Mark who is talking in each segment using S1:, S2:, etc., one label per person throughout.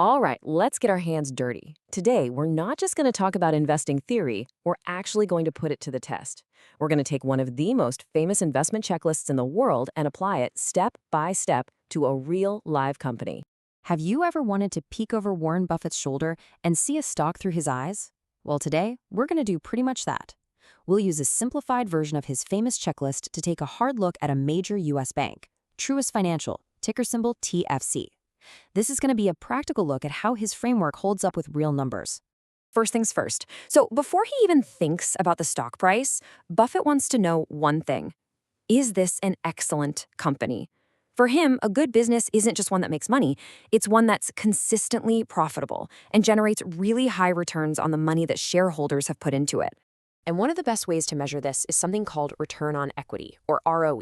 S1: All right, let's get our hands dirty. Today, we're not just going to talk about investing theory, we're actually going to put it to the test. We're going to take one of the most famous investment checklists in the world and apply it step by step to a real live company. Have you ever wanted to peek over Warren Buffett's shoulder and see a stock through his eyes? Well, today, we're going to do pretty much that. We'll use a simplified version of his famous checklist to take a hard look at a major U.S. bank, Truist Financial, ticker symbol TFC. This is going to be a practical look at how his framework holds up with real numbers. First things first. So before he even thinks about the stock price, Buffett wants to know one thing. Is this an excellent company? For him, a good business isn't just one that makes money. It's one that's consistently profitable and generates really high returns on the money that shareholders have put into it. And one of the best ways to measure this is something called return on equity, or ROE.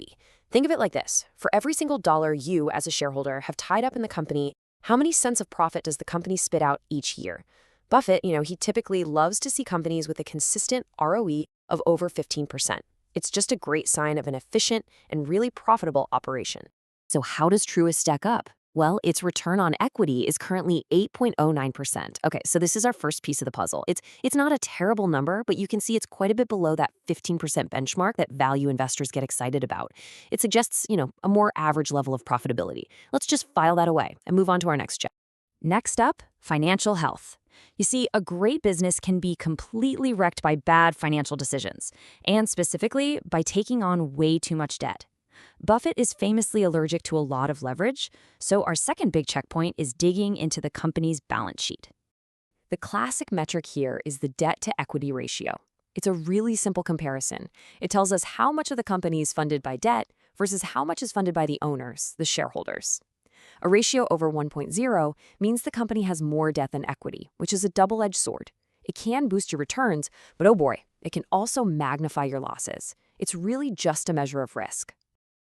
S1: Think of it like this. For every single dollar you, as a shareholder, have tied up in the company, how many cents of profit does the company spit out each year? Buffett, he typically loves to see companies with a consistent ROE of over 15%. It's just a great sign of an efficient and really profitable operation. So how does Truist stack up? Well, its return on equity is currently 8.09%. Okay, so this is our first piece of the puzzle. It's not a terrible number, but you can see it's quite a bit below that 15% benchmark that value investors get excited about. It suggests, a more average level of profitability. Let's just file that away and move on to our next check. Next up, financial health. You see, a great business can be completely wrecked by bad financial decisions, and specifically by taking on way too much debt. Buffett is famously allergic to a lot of leverage, so our second big checkpoint is digging into the company's balance sheet. The classic metric here is the debt-to-equity ratio. It's a really simple comparison. It tells us how much of the company is funded by debt versus how much is funded by the owners, the shareholders. A ratio over 1.0 means the company has more debt than equity, which is a double-edged sword. It can boost your returns, but oh boy, it can also magnify your losses. It's really just a measure of risk.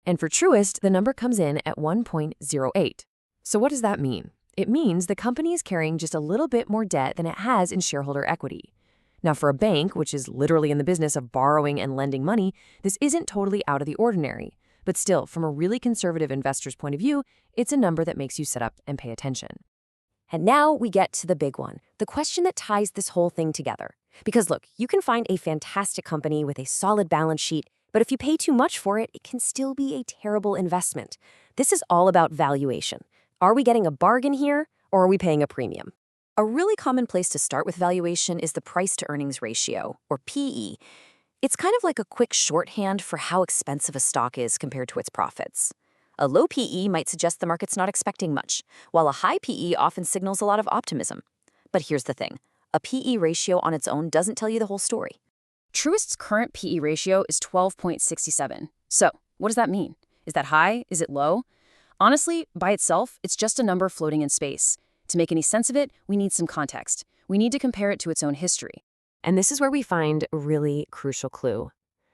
S1: And for Truist, the number comes in at 1.08. So what does that mean? It means the company is carrying just a little bit more debt than it has in shareholder equity. Now, for a bank, which is literally in the business of borrowing and lending money, this isn't totally out of the ordinary. But still, from a really conservative investor's point of view, it's a number that makes you sit up and pay attention. And now we get to the big one, the question that ties this whole thing together. Because look, you can find a fantastic company with a solid balance sheet, but if you pay too much for it, it can still be a terrible investment. This is all about valuation. Are we getting a bargain here, or are we paying a premium? A really common place to start with valuation is the price-to-earnings ratio, or PE. It's kind of like a quick shorthand for how expensive a stock is compared to its profits. A low PE might suggest the market's not expecting much, while a high PE often signals a lot of optimism. But here's the thing. A PE ratio on its own doesn't tell you the whole story. Truist's current PE ratio is 12.67. So, what does that mean? Is that high? Is it low? Honestly, by itself, it's just a number floating in space. To make any sense of it, we need some context. We need to compare it to its own history. And this is where we find a really crucial clue.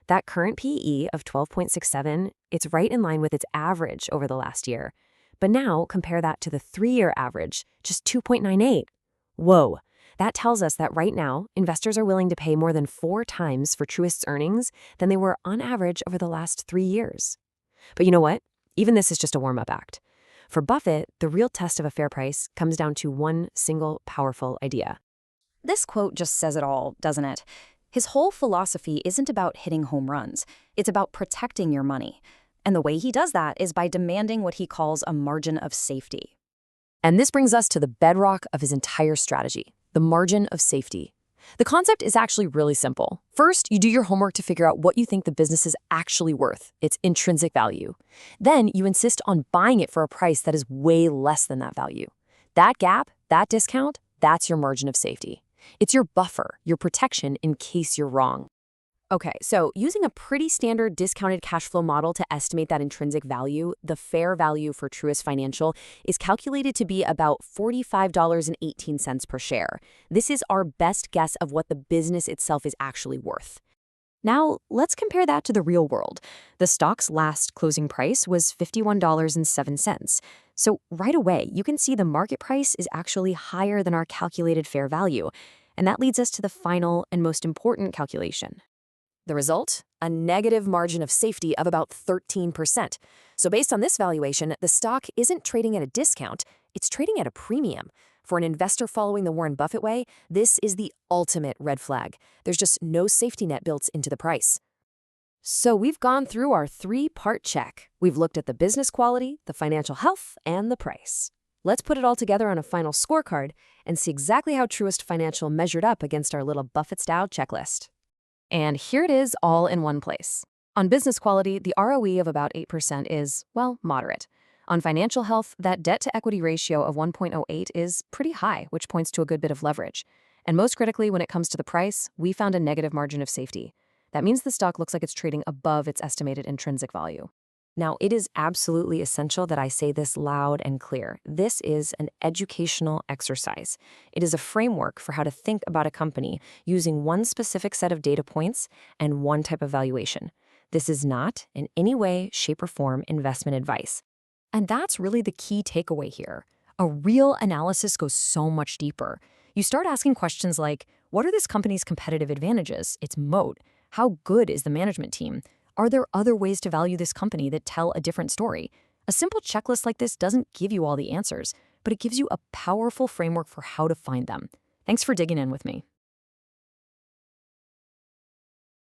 S1: That current PE of 12.67, it's right in line with its average over the last year. But now, compare that to the 3-year average, just 2.98. Whoa. That tells us that right now, investors are willing to pay more than 4 times for Truist's earnings than they were on average over the last 3 years. But you know what? Even this is just a warm-up act. For Buffett, the real test of a fair price comes down to one single powerful idea. This quote just says it all, doesn't it? His whole philosophy isn't about hitting home runs. It's about protecting your money. And the way he does that is by demanding what he calls a margin of safety. And this brings us to the bedrock of his entire strategy. The margin of safety. The concept is actually really simple. First, you do your homework to figure out what you think the business is actually worth, its intrinsic value. Then you insist on buying it for a price that is way less than that value. That gap, that discount, that's your margin of safety. It's your buffer, your protection in case you're wrong. Okay, so using a pretty standard discounted cash flow model to estimate that intrinsic value, the fair value for Truist Financial is calculated to be about $45.18 per share. This is our best guess of what the business itself is actually worth. Now, let's compare that to the real world. The stock's last closing price was $51.07. So right away, you can see the market price is actually higher than our calculated fair value. And that leads us to the final and most important calculation. The result? A negative margin of safety of about 13%. So based on this valuation, the stock isn't trading at a discount, it's trading at a premium. For an investor following the Warren Buffett way, this is the ultimate red flag. There's just no safety net built into the price. So we've gone through our three-part check. We've looked at the business quality, the financial health, and the price. Let's put it all together on a final scorecard and see exactly how Truist Financial measured up against our little Buffett-style checklist. And here it is all in one place. On business quality, the ROE of about 8% is, well, moderate. On financial health, that debt-to-equity ratio of 1.08 is pretty high, which points to a good bit of leverage. And most critically, when it comes to the price, we found a negative margin of safety. That means the stock looks like it's trading above its estimated intrinsic value. Now, it is absolutely essential that I say this loud and clear. This is an educational exercise. It is a framework for how to think about a company using one specific set of data points and one type of valuation. This is not, in any way, shape, or form, investment advice. And that's really the key takeaway here. A real analysis goes so much deeper. You start asking questions like, what are this company's competitive advantages, its moat? How good is the management team? Are there other ways to value this company that tell a different story? A simple checklist like this doesn't give you all the answers, but it gives you a powerful framework for how to find them. Thanks for digging in with me.